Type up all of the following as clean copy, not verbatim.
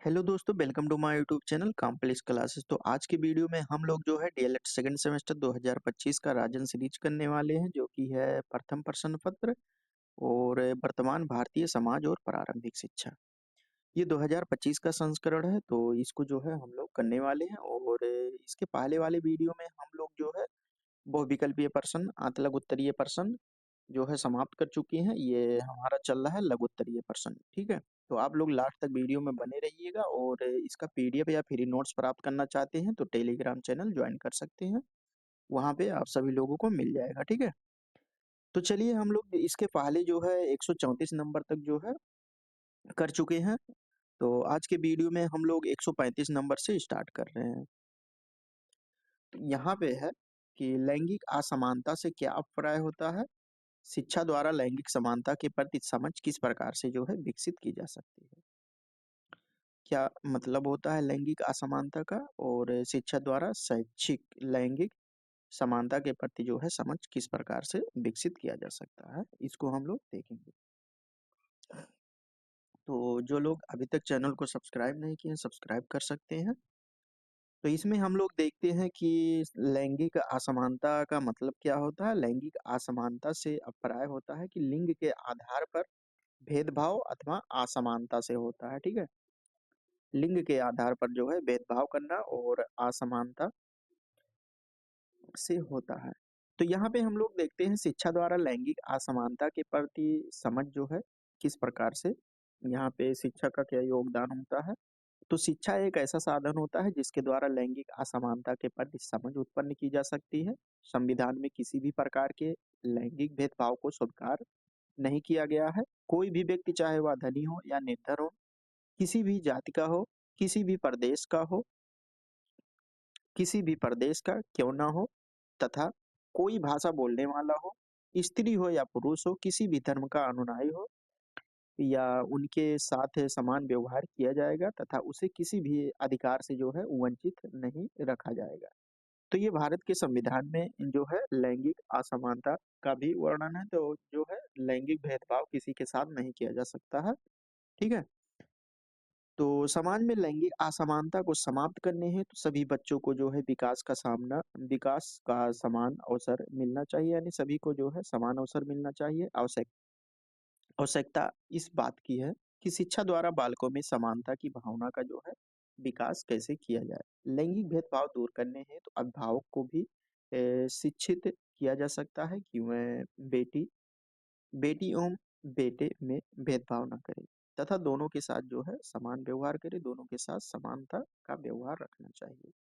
Hello दोस्तों, welcome to my YouTube channel Complex Classes. तो आज की वीडियो में हम लोग जो है डीएलएड सेकंड सेमेस्टर 2025 का राजन सीरीज करने वाले हैं, जो कि है प्रथम प्रश्न पत्र और वर्तमान भारतीय समाज और प्रारंभिक शिक्षा। ये 2025 का संस्करण है, तो इसको जो है हम लोग करने वाले हैं। और इसके पहले वाले वीडियो में हम लोग जो है बहुविकल्पीय प्रश्न, आंतरिक उत्तरीय प्रश्न जो है समाप्त कर चुके हैं। ये हमारा चल रहा है लघु उत्तरीय प्रश्न। ठीक है, तो आप लोग लास्ट तक वीडियो में बने रहिएगा। और इसका पीडीएफ या फ्री नोट्स प्राप्त करना चाहते हैं तो टेलीग्राम चैनल ज्वाइन कर सकते हैं, वहाँ पे आप सभी लोगों को मिल जाएगा। ठीक है, तो चलिए हम लोग इसके पहले जो है 134 नंबर तक जो है कर चुके हैं। तो आज के वीडियो में हम लोग 135 नंबर से स्टार्ट कर रहे हैं। तो यहाँ पे है कि लैंगिक असमानता से क्या अभिप्राय होता है, शिक्षा द्वारा लैंगिक समानता के प्रति समझ किस प्रकार से जो है विकसित की जा सकती है। क्या मतलब होता है लैंगिक असमानता का, और शिक्षा द्वारा शैक्षिक लैंगिक समानता के प्रति जो है समझ किस प्रकार से विकसित किया जा सकता है, इसको हम लोग देखेंगे। तो जो लोग अभी तक चैनल को सब्सक्राइब नहीं किए हैं, सब्सक्राइब कर सकते हैं। तो इसमें हम लोग देखते हैं कि लैंगिक असमानता का मतलब क्या होता है। लैंगिक असमानता से अभिप्राय होता है कि लिंग के आधार पर भेदभाव अथवा असमानता से होता है। ठीक है, लिंग के आधार पर जो है भेदभाव करना और असमानता से होता है। तो यहाँ पे हम लोग देखते हैं शिक्षा द्वारा लैंगिक असमानता के प्रति समझ जो है किस प्रकार से, यहाँ पे शिक्षा का क्या योगदान होता है। तो शिक्षा एक ऐसा साधन होता है जिसके द्वारा लैंगिक असमानता के प्रति समझ उत्पन्न की जा सकती है। संविधान में किसी भी प्रकार के लैंगिक भेदभाव को स्वीकार नहीं किया गया है। कोई भी व्यक्ति, चाहे वह धनी हो या निर्धन हो, किसी भी जाति का हो, किसी भी प्रदेश का हो, किसी भी प्रदेश का क्यों ना हो, तथा कोई भाषा बोलने वाला हो, स्त्री हो या पुरुष हो, किसी भी धर्म का अनुयायी हो, या उनके साथ समान व्यवहार किया जाएगा तथा उसे किसी भी अधिकार से जो है वंचित नहीं रखा जाएगा। तो ये भारत के संविधान में जो है लैंगिक असमानता का भी वर्णन है। तो जो है लैंगिक भेदभाव किसी के साथ नहीं किया जा सकता है। ठीक है, तो समाज में लैंगिक असमानता को समाप्त करने हेतु सभी बच्चों को जो है विकास का समान अवसर मिलना चाहिए, यानी सभी को जो है समान अवसर मिलना चाहिए। आवश्यकता इस बात की है कि शिक्षा द्वारा बालकों में समानता की भावना का जो है विकास कैसे किया जाए। लैंगिक भेदभाव दूर करने हैं तो अभिभावक को भी शिक्षित किया जा सकता है कि वह बेटी एवं बेटे में भेदभाव न करे तथा दोनों के साथ जो है समान व्यवहार करे, दोनों के साथ समानता का व्यवहार रखना चाहिए।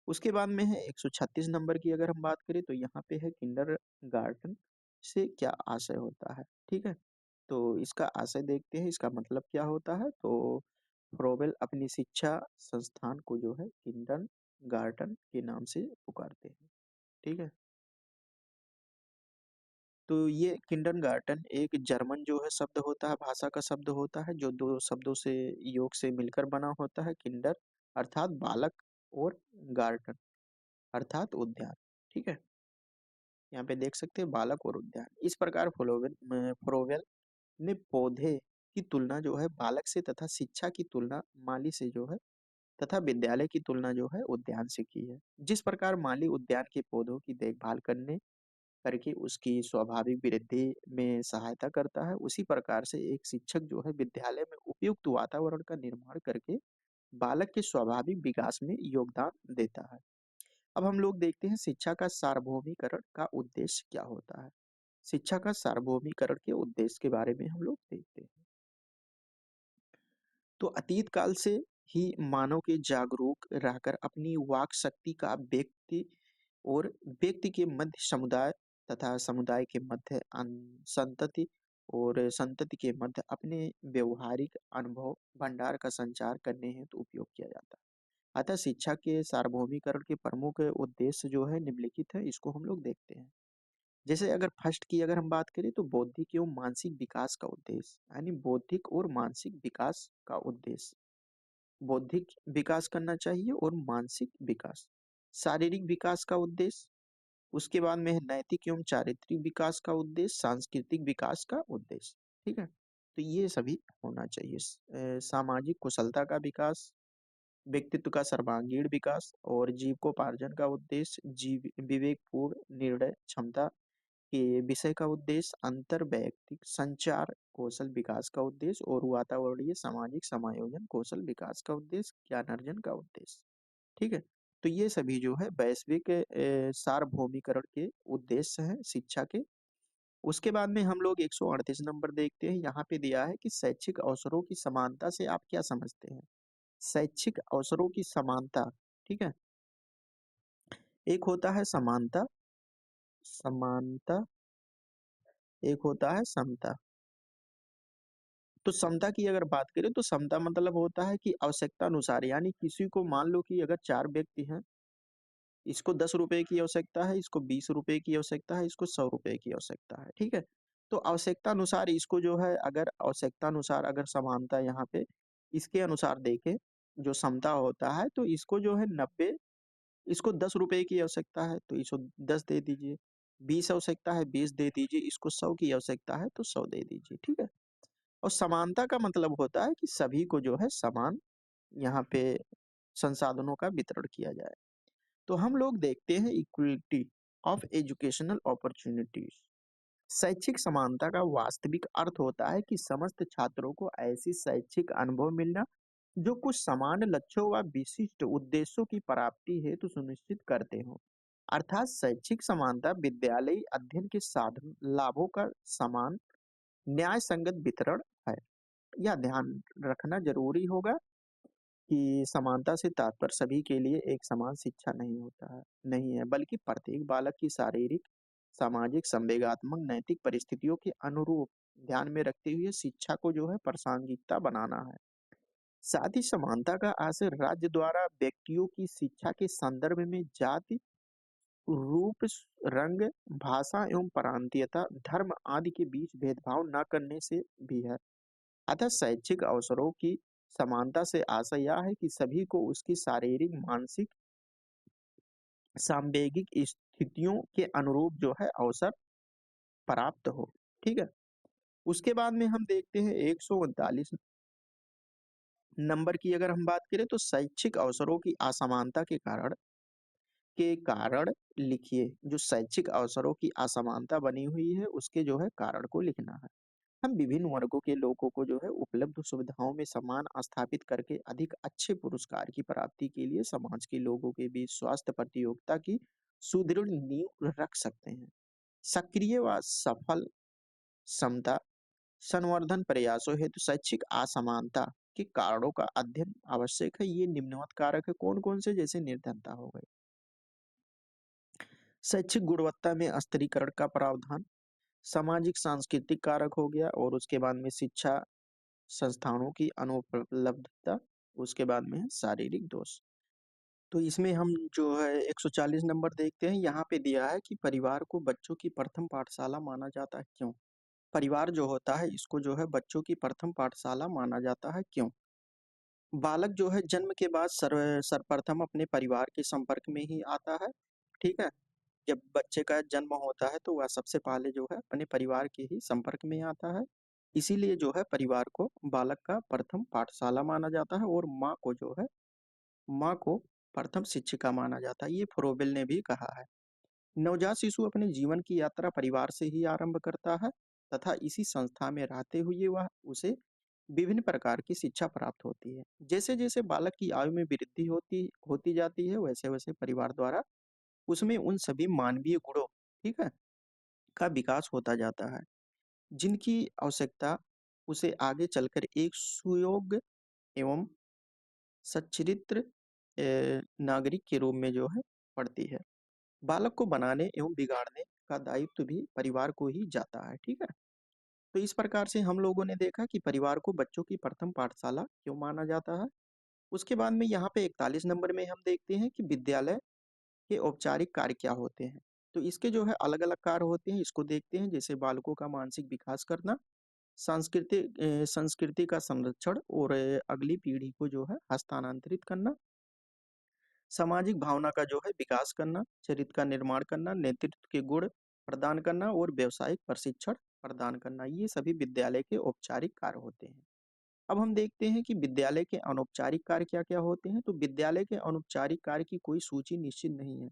उसके बाद में है 136 नंबर की अगर हम बात करें तो यहाँ पे है किंडर गार्डन से क्या आशय होता है। ठीक है, तो इसका आशय देखते हैं, इसका मतलब क्या होता है। तो फ्रोवेल अपनी शिक्षा संस्थान को जो है किंडर गार्डन के नाम से पुकारते हैं। ठीक है, तो ये किंडरगार्टन एक जर्मन जो है शब्द होता है, भाषा का शब्द होता है, जो दो शब्दों से योग से मिलकर बना होता है। किंडर अर्थात बालक और गार्डन अर्थात उद्यान। ठीक है, यहाँ पे देख सकते हैं बालक और उद्यान। इस प्रकार फ्रोवेल ने पौधे की तुलना जो है बालक से तथा शिक्षा की तुलना माली से जो है तथा विद्यालय की तुलना जो है उद्यान से की है। जिस प्रकार माली उद्यान के पौधों की देखभाल करके उसकी स्वाभाविक वृद्धि में सहायता करता है, उसी प्रकार से एक शिक्षक जो है विद्यालय में उपयुक्त वातावरण का निर्माण करके बालक के स्वाभाविक विकास में योगदान देता है। अब हम लोग देखते हैं शिक्षा का सार्वभौमिकरण का उद्देश्य क्या होता है। शिक्षा का सार्वभौमिकरण के उद्देश्य के बारे में हम लोग देखते हैं। तो अतीत काल से ही मानव के जागरूक रहकर अपनी वाक शक्ति का व्यक्ति के मध्य समुदाय तथा समुदाय के मध्य संतति और संतति के मध्य अपने व्यवहारिक अनुभव भंडार का संचार करने हेतु तो उपयोग किया जाता है। अतः शिक्षा के सार्वभौमिकरण के प्रमुख उद्देश्य जो है निम्नलिखित है, इसको हम लोग देखते हैं। जैसे अगर फर्स्ट की अगर हम बात करें तो बौद्धिक एवं मानसिक विकास का उद्देश्य, यानी बौद्धिक और मानसिक विकास का उद्देश्य, बौद्धिक विकास करना चाहिए और मानसिक विकास। शारीरिक विकास का उद्देश्य, उसके बाद में है नैतिक एवं चारित्रिक विकास का उद्देश्य, सांस्कृतिक विकास का उद्देश्य। ठीक है, तो ये सभी होना चाहिए। सामाजिक कुशलता का विकास, व्यक्तित्व का सर्वांगीण विकास और जीविकोपार्जन का उद्देश्य, जीव विवेकपूर्ण निर्णय क्षमता के विषय का उद्देश्य, अंतर वैयक्तिक संचार कौशल विकास का उद्देश्य और वातावरणीय सामाजिक समायोजन कौशल विकास का उद्देश्य, ज्ञानार्जन का उद्देश्य। ठीक है। तो ये सभी जो है वैश्विक सार्वभौमिकरण के उद्देश्य हैं शिक्षा के। उसके बाद में हम लोग 138 नंबर देखते हैं। यहाँ पे दिया है कि शैक्षिक अवसरों की समानता से आप क्या समझते हैं? शैक्षिक अवसरों की समानता, ठीक है। एक होता है समानता, समानता, एक होता है समता। तो समता की अगर बात करें तो समता मतलब होता है कि आवश्यकता अनुसार, यानी किसी को मान लो कि अगर 4 व्यक्ति हैं, इसको 10 रुपए की आवश्यकता है, इसको 20 रुपए की आवश्यकता है, इसको 100 रुपए की आवश्यकता है, ठीक है? तो आवश्यकता अनुसार इसको जो है, अगर आवश्यकता अनुसार अगर समानता यहाँ पे इसके अनुसार देखें, जो समता होता है, तो इसको जो है 90, इसको 10 रुपए की आवश्यकता है तो इसको 10 दे दीजिए, 20 आवश्यकता है 20 दे दीजिए, इसको 100 की आवश्यकता है तो 100 दे दीजिए, ठीक है? और समानता का मतलब होता है कि सभी को जो है समान यहाँ पे संसाधनों का वितरण किया जाए। तो हम लोग देखते हैं इक्वलिटी ऑफ एजुकेशनल अपॉर्चुनिटीज। शैक्षिक समानता का वास्तविक अर्थ होता है कि समस्त छात्रों को ऐसी शैक्षिक अनुभव मिलना जो कुछ समान लक्ष्यों व विशिष्ट उद्देश्यों की प्राप्ति हेतु सुनिश्चित करते हो। अर्थात शैक्षिक समानता विद्यालयी अध्ययन के साधन लाभों का समान न्याय संगत वितरण है। यह ध्यान रखना जरूरी होगा कि समानता से तात्पर्य सभी के लिए एक समान शिक्षा नहीं होता है, नहीं है, बल्कि प्रत्येक बालक की शारीरिक, सामाजिक, संवेगात्मक, नैतिक परिस्थितियों के अनुरूप ध्यान में रखते हुए शिक्षा को जो है प्रासंगिकता बनाना है। साथ ही समानता का आशय राज्य द्वारा व्यक्तियों की शिक्षा के संदर्भ में जाति, रूप, रंग, भाषा एवं प्रांतीयता, धर्म आदि के बीच भेदभाव न करने से भी है। अतः शैक्षिक अवसरों की समानता से आशय यह है कि सभी को उसकी शारीरिक, मानसिक, सांवेगिक स्थितियों के अनुरूप जो है अवसर प्राप्त हो। ठीक है। उसके बाद में हम देखते हैं 139 नंबर की अगर हम बात करें तो शैक्षिक अवसरों की असमानता के कारण लिखिए। जो शैक्षिक अवसरों की असमानता बनी हुई है उसके जो है कारण को लिखना है। हम विभिन्न वर्गों के लोगों को जो है उपलब्ध सुविधाओं में समान स्थापित करके अधिक अच्छे पुरस्कार की प्राप्ति के लिए समाज के लोगों के बीच स्वास्थ्य प्रतियोगिता की सुदृढ़ नींव रख सकते हैं। सक्रिय व सफल समता संवर्धन प्रयासों हेतु शैक्षिक असमानता के कारणों का अध्ययन आवश्यक है। ये निम्नवत कारक है, कौन कौन से? जैसे निर्धनता हो गई, शैक्षिक गुणवत्ता में स्तरीकरण का प्रावधान, सामाजिक सांस्कृतिक कारक हो गया, और उसके बाद में शिक्षा संस्थानों की अनुपलब्धता, उसके बाद में है शारीरिक दोष। तो इसमें हम जो है 140 नंबर देखते हैं। यहाँ पे दिया है कि परिवार को बच्चों की प्रथम पाठशाला माना जाता है, क्यों? परिवार जो होता है इसको जो है बच्चों की प्रथम पाठशाला माना जाता है, क्यों? बालक जो है जन्म के बाद सर्वप्रथम अपने परिवार के संपर्क में ही आता है। ठीक है। जब बच्चे का जन्म होता है तो वह सबसे पहले जो है अपने परिवार के ही संपर्क में आता है। इसीलिए जो है परिवार को बालक का प्रथम पाठशाला माना जाता है, और माँ को प्रथम शिक्षिका माना जाता है। ये फ्रोबेल ने भी कहा है। नवजात शिशु अपने जीवन की यात्रा परिवार से ही आरंभ करता है तथा इसी संस्था में रहते हुए वह उसे विभिन्न प्रकार की शिक्षा प्राप्त होती है। जैसे जैसे बालक की आयु में वृद्धि होती होती जाती है वैसे वैसे परिवार द्वारा उसमें उन सभी मानवीय गुणों, ठीक है, का विकास होता जाता है जिनकी आवश्यकता उसे आगे चलकर एक सुयोग्य एवं सच्चरित्र नागरिक के रूप में जो है पड़ती है। बालक को बनाने एवं बिगाड़ने का दायित्व भी परिवार को ही जाता है। ठीक है। तो इस प्रकार से हम लोगों ने देखा कि परिवार को बच्चों की प्रथम पाठशाला क्यों माना जाता है। उसके बाद में यहाँ पे 41 नंबर में हम देखते हैं कि विद्यालय के औपचारिक कार्य क्या होते हैं। तो इसके जो है अलग अलग कार्य होते हैं, इसको देखते हैं। जैसे बालकों का मानसिक विकास करना, संस्कृति का संरक्षण और अगली पीढ़ी को जो है हस्तांतरित करना, सामाजिक भावना का जो है विकास करना, चरित्र का निर्माण करना, नेतृत्व के गुण प्रदान करना और व्यवसायिक प्रशिक्षण प्रदान करना, ये सभी विद्यालय के औपचारिक कार्य होते हैं। अब हम देखते हैं कि विद्यालय के अनौपचारिक कार्य क्या-क्या होते हैं। तो विद्यालय के अनौपचारिक कार्य की कोई सूची निश्चित नहीं है।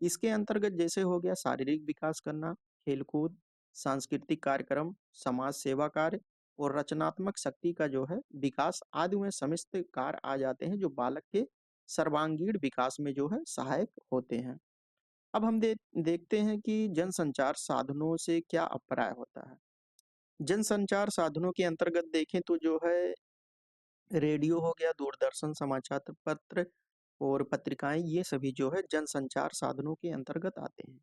इसके अंतर्गत जैसे हो गया शारीरिक विकास करना, खेलकूद, सांस्कृतिक कार्यक्रम, समाज सेवा कार्य और रचनात्मक शक्ति का जो है विकास आदि में समस्त कार्य आ जाते हैं जो बालक के सर्वांगीण विकास में जो है सहायक होते हैं। अब हम देखते हैं कि जनसंचार साधनों से क्या अभिप्राय होता है। जनसंचार साधनों के अंतर्गत देखें तो जो है रेडियो हो गया, दूरदर्शन, समाचार पत्र और पत्रिकाएँ, ये सभी जो है जनसंचार साधनों के अंतर्गत आते हैं।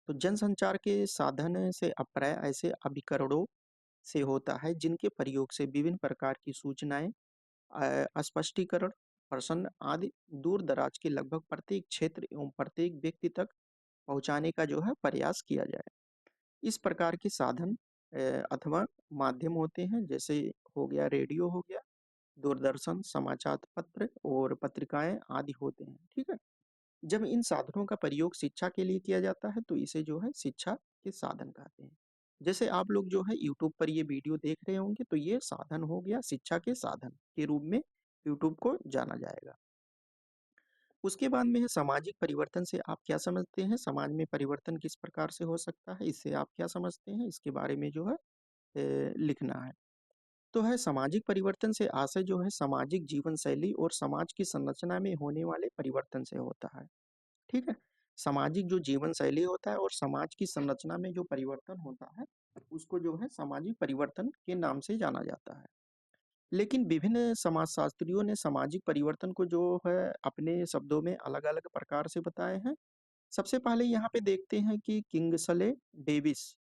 तो जनसंचार के साधन से अभिप्राय ऐसे अभिकरणों से होता है जिनके प्रयोग से विभिन्न प्रकार की सूचनाएँ, स्पष्टीकरण, प्रश्न आदि दूर-दराज के लगभग प्रत्येक क्षेत्र एवं प्रत्येक व्यक्ति तक पहुँचाने का जो है प्रयास किया जाए। इस प्रकार के साधन अथवा माध्यम होते हैं, जैसे हो गया रेडियो हो गया, दूरदर्शन, समाचार पत्र और पत्रिकाएँ आदि होते हैं, ठीक है? जब इन साधनों का प्रयोग शिक्षा के लिए किया जाता है, तो इसे जो है शिक्षा के साधन कहते हैं। जैसे आप लोग जो है यूट्यूब पर ये वीडियो देख रहे होंगे, तो ये साधन हो गया शिक्षा के साधन के रूप में यूट्यूब को जाना जाएगा। उसके बाद में है सामाजिक परिवर्तन से आप क्या समझते हैं? समाज में परिवर्तन किस प्रकार से हो सकता है? इससे आप क्या समझते हैं? इसके बारे में जो है लिखना है। तो है सामाजिक परिवर्तन से आशय जो है सामाजिक जीवन शैली और समाज की संरचना में होने वाले परिवर्तन से होता है। ठीक है? सामाजिक जो जीवन शैली होता है और समाज की संरचना में जो परिवर्तन होता है, उसको जो है सामाजिक परिवर्तन के नाम से जाना जाता है। लेकिन विभिन्न समाजशास्त्रियों ने सामाजिक परिवर्तन को जो है अपने शब्दों में अलग-अलग प्रकार से बताए हैं। सबसे पहले यहाँ पे देखते हैं कि किंग्सले डेविस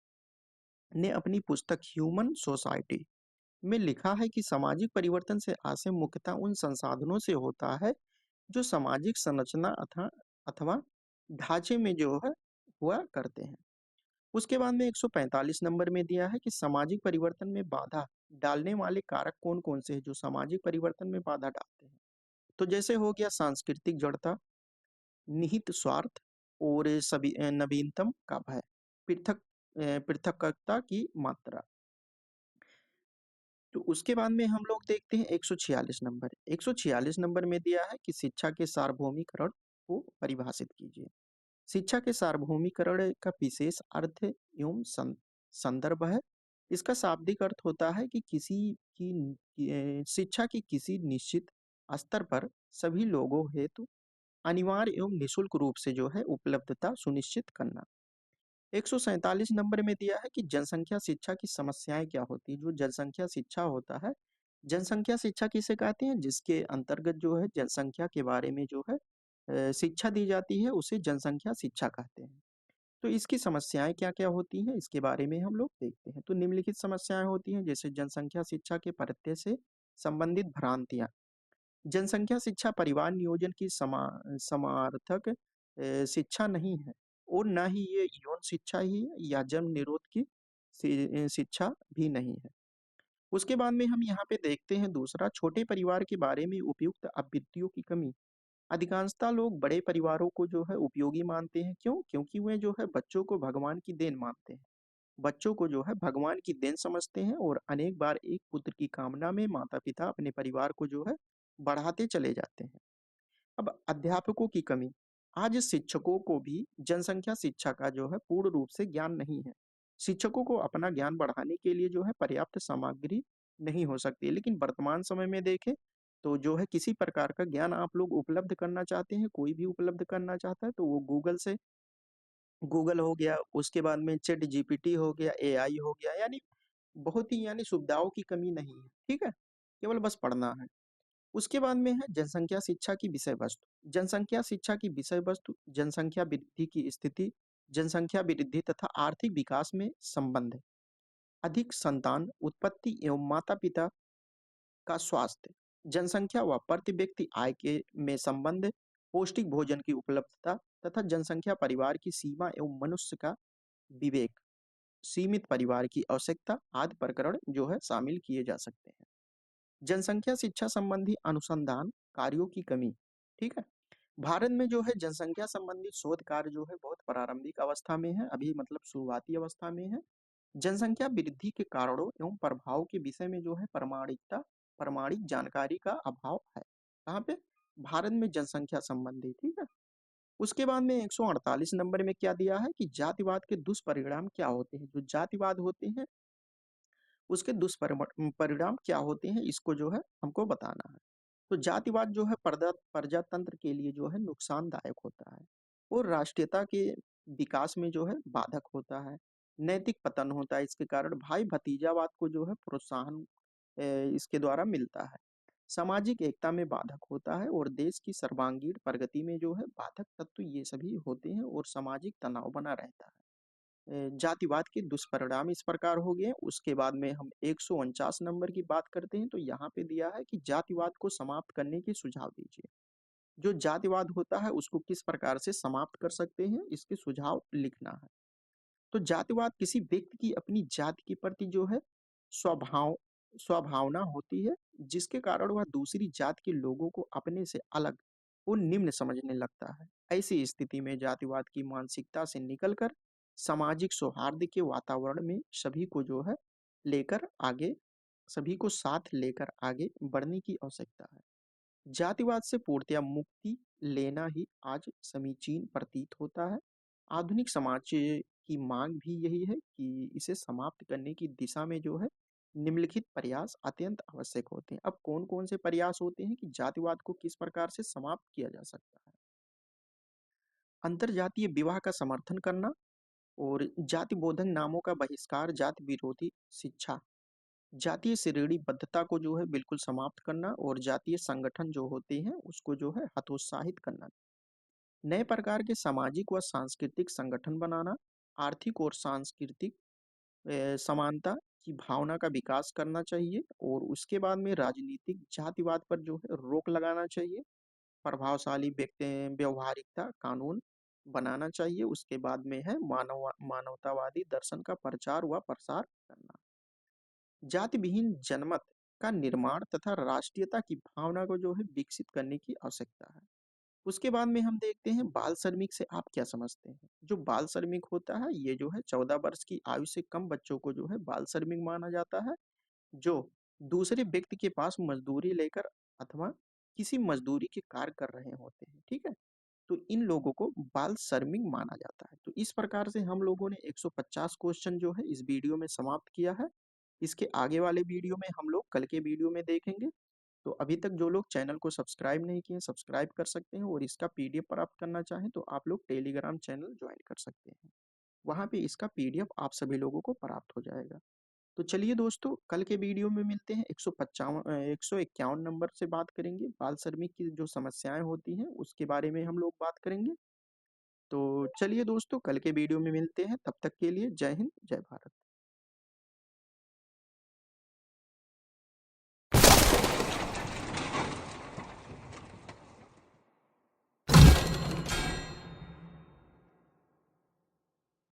ने अपनी पुस्तक ह्यूमन सोसाइटी में लिखा है कि सामाजिक परिवर्तन से आशय मुख्यतः उन संसाधनों से होता है जो सामाजिक संरचना अथा अथवा ढांचे में जो है हुआ करते हैं। उसके बाद में 145 नंबर में दिया है कि सामाजिक परिवर्तन में बाधा डालने वाले कारक कौन-कौन से हैं जो सामाजिक परिवर्तन में बाधा डालते हैं। तो जैसे हो गया सांस्कृतिक जड़ता, निहित स्वार्थ और सभी नवीनतम का भय, पृथकता की मात्रा। तो उसके बाद में हम लोग देखते हैं 146 नंबर। 146 नंबर में दिया है कि शिक्षा के सार्वभौमिकरण को परिभाषित कीजिए। शिक्षा के सार्वभौमिकरण का विशेष अर्थ एवं संदर्भ है। इसका शाब्दिक अर्थ होता है कि शिक्षा की किसी निश्चित स्तर पर सभी लोगों हेतु अनिवार्य एवं निःशुल्क रूप से जो है उपलब्धता सुनिश्चित करना। 147 नंबर में दिया है कि जनसंख्या शिक्षा की समस्याएं क्या होती है। जो जनसंख्या शिक्षा होता है, जनसंख्या शिक्षा किसे कहते हैं? जिसके अंतर्गत जो है जनसंख्या के बारे में जो है शिक्षा दी जाती है, उसे जनसंख्या शिक्षा कहते हैं। तो इसकी समस्याएं क्या-क्या होती हैं, इसके बारे में हम लोग देखते हैं। तो निम्नलिखित समस्याएं होती हैं, जैसे जनसंख्या शिक्षा के प्रत्यय से संबंधित भ्रांतियां। जनसंख्या शिक्षा परिवार नियोजन की समार्थक शिक्षा नहीं है और ना ही ये यौन शिक्षा ही है या जन्म निरोध की शिक्षा भी नहीं है। उसके बाद में हम यहाँ पे देखते हैं दूसरा, छोटे परिवार के बारे में उपयुक्त आवृत्तियों की कमी। अधिकांशतः लोग बड़े परिवारों को जो है उपयोगी मानते हैं। क्यों? क्योंकि वे जो है बच्चों को भगवान की देन मानते हैं। बच्चों को जो है भगवान की देन समझते हैं और अनेक बार एक पुत्र की कामना में माता-पिता अपने परिवार को जो है बढ़ाते चले जाते हैं। अब अध्यापकों की कमी। आज शिक्षकों को भी जनसंख्या शिक्षा का जो है पूर्ण रूप से ज्ञान नहीं है। शिक्षकों को अपना ज्ञान बढ़ाने के लिए जो है पर्याप्त सामग्री नहीं हो सकती। लेकिन वर्तमान समय में देखें तो जो है किसी प्रकार का ज्ञान आप लोग उपलब्ध करना चाहते हैं, कोई भी उपलब्ध करना चाहता है तो वो गूगल हो गया, उसके बाद में चैट जीपीटी हो गया, एआई हो गया, यानी बहुत ही यानी सुविधाओं की कमी नहीं है, ठीक है? केवल बस पढ़ना है। उसके बाद में है जनसंख्या शिक्षा की विषय वस्तु। जनसंख्या शिक्षा की विषय वस्तु जनसंख्या वृद्धि की स्थिति, जनसंख्या वृद्धि तथा आर्थिक विकास में संबंध, अधिक संतान उत्पत्ति एवं माता-पिता का स्वास्थ्य, जनसंख्या व प्रति व्यक्ति आय के में संबंध, पौष्टिक भोजन की उपलब्धता तथा जनसंख्या परिवार की सीमा एवं मनुष्य का विवेक, सीमित परिवार की आवश्यकता आदि प्रकरण जो है शामिल किए जा सकते हैं। जनसंख्या शिक्षा संबंधी अनुसंधान कार्यों की कमी, ठीक है? भारत में जो है जनसंख्या संबंधी शोध कार्य जो है बहुत प्रारंभिक अवस्था में है, अभी मतलब शुरुआती अवस्था में है। जनसंख्या वृद्धि के कारणों एवं प्रभाव के विषय में जो है प्रमाणिक जानकारी का अभाव है। कहाँ पे? भारत में जनसंख्या संबंधी, ठीक है। उसके बाद में 148 नंबर में क्या दिया है कि जातिवाद के दुष्परिणाम क्या होते हैं। जो जातिवाद होते हैं उसके दुष्परिणाम क्या होते हैं, इसको जो है हमको बताना है। तो जातिवाद जो है प्रजातंत्र के लिए जो है नुकसानदायक होता है और राष्ट्रीयता के विकास में जो है बाधक होता है। नैतिक पतन होता है इसके कारण। भाई भतीजावाद को जो है प्रोत्साहन इसके द्वारा मिलता है। सामाजिक एकता में बाधक होता है और देश की सर्वांगीण प्रगति में जो है बाधक तत्व ये सभी होते हैं और सामाजिक तनाव बना रहता है। जातिवाद के दुष्परिणाम इस प्रकार हो गए। उसके बाद में हम 149 नंबर की बात करते हैं, तो यहाँ पे दिया है कि जातिवाद को समाप्त करने के सुझाव दीजिए। जो जातिवाद होता है उसको किस प्रकार से समाप्त कर सकते हैं, इसके सुझाव लिखना है। तो जातिवाद किसी व्यक्ति की अपनी जाति के प्रति जो है स्वभाव स्वभावना होती है, जिसके कारण वह दूसरी जाति के लोगों को अपने से अलग और निम्न समझने लगता है। ऐसी स्थिति में जातिवाद की मानसिकता से निकलकर सामाजिक सौहार्द के वातावरण में लेकर आगे सभी को साथ लेकर आगे बढ़ने की आवश्यकता है। जातिवाद से पूर्णतया मुक्ति लेना ही आज समीचीन प्रतीत होता है। आधुनिक समाज की मांग भी यही है कि इसे समाप्त करने की दिशा में जो है निम्नलिखित प्रयास अत्यंत आवश्यक होते हैं। अब कौन कौन से प्रयास होते हैं कि जातिवाद को किस प्रकार से समाप्त किया जा सकता है? अंतरजातीय विवाह का समर्थन करना और जाति बोधक नामों का बहिष्कार, जाति विरोधी शिक्षा, जातीय श्रेणीबद्धता को जो है बिल्कुल समाप्त करना और जातीय संगठन जो होते हैं उसको जो है हतोत्साहित करना। नए प्रकार के सामाजिक व सांस्कृतिक संगठन बनाना, आर्थिक और सांस्कृतिक समानता की भावना का विकास करना चाहिए और उसके बाद में राजनीतिक जातिवाद पर जो है रोक लगाना चाहिए। प्रभावशाली व्यक्ति व्यवहारिकता कानून बनाना चाहिए। उसके बाद में है मानवतावादी दर्शन का प्रचार व प्रसार करना। जाति विहीन जनमत का निर्माण तथा राष्ट्रीयता की भावना को जो है विकसित करने की आवश्यकता है। उसके बाद में हम देखते हैं बाल श्रमिक से आप क्या समझते हैं। जो बाल श्रमिक होता है ये जो है 14 वर्ष की आयु से कम बच्चों को जो है बाल श्रमिक माना जाता है, जो दूसरे व्यक्ति के पास मजदूरी लेकर अथवा किसी मजदूरी के कार्य कर रहे होते हैं, ठीक है। तो इन लोगों को बाल श्रमिक माना जाता है। तो इस प्रकार से हम लोगों ने 150 क्वेश्चन जो है इस वीडियो में समाप्त किया है। इसके आगे वाले वीडियो में हम लोग कल के वीडियो में देखेंगे। तो अभी तक जो लोग चैनल को सब्सक्राइब नहीं किए सब्सक्राइब कर सकते हैं और इसका पीडीएफ प्राप्त करना चाहें तो आप लोग टेलीग्राम चैनल ज्वाइन कर सकते हैं। वहाँ पे इसका पीडीएफ आप सभी लोगों को प्राप्त हो जाएगा। तो चलिए दोस्तों, कल के वीडियो में मिलते हैं। 151 नंबर से बात करेंगे। बाल श्रमिक की जो समस्याएं होती हैं उसके बारे में हम लोग बात करेंगे। तो चलिए दोस्तों, कल के वीडियो में मिलते हैं। तब तक के लिए जय हिंद, जय भारत।